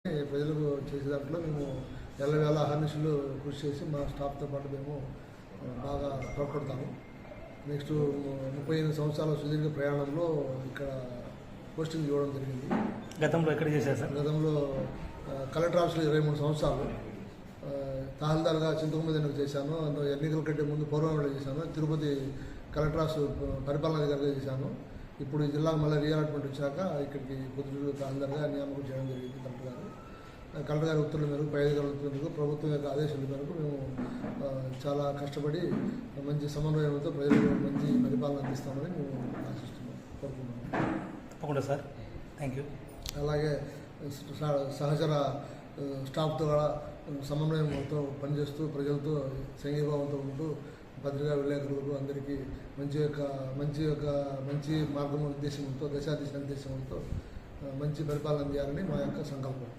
ప్రజలకు చేసే దాంట్లో మేము ఎల్లవేళ అహర్నిశలు కృషి చేసి మా స్టాఫ్తో పాటు మేము బాగా తోడ్పడతాము. నెక్స్ట్ 35 సంవత్సరాల సుదీర్ఘ ప్రయాణంలో ఇక్కడ పోస్టింగ్ ఇవ్వడం జరిగింది. గతంలో ఎక్కడ చేశారు సార్? గతంలో కలెక్టర్ ఆఫీస్లో 23 సంవత్సరాలు, తహసీల్దార్గా చింతకుమదికి చేశాను. ఎన్నికల కంటే ముందు పౌర్ణమిలో చేశాను. తిరుపతి కలెక్టర్ ఆఫీస్ పరిపాలనాధికారిగా చేశాను. ఇప్పుడు ఈ జిల్లాకు మళ్ళీ రీఅలాట్మెంట్ వచ్చాక ఇక్కడికి పొద్దుటూరు తహసీల్దార్గా నియామకం చేయడం జరిగింది. కలెక్టర్ గారి ఉత్తర్వుల మేరకు, పై అధికారుల ఉత్తర్వుల మేరకు, ప్రభుత్వం యొక్క ఆదేశాల మేరకు మేము చాలా కష్టపడి మంచి సమన్వయంతో ప్రజలకు మంచి పరిపాలన అందిస్తామని మేము కోరుకుంటున్నాము. తప్పకుండా సార్, థ్యాంక్ యూ. అలాగే సహచర స్టాఫ్తో కూడా సమన్వయంతో పనిచేస్తూ ప్రజలతో సంఘీభావంతో ఉంటూ పత్రికా విలేకరులకు అందరికీ మంచి మార్గం ఉద్దేశంతో, దశాదిశ నిర్దేశంతో మంచి పరిపాలన చేయాలని మా యొక్క సంకల్పం.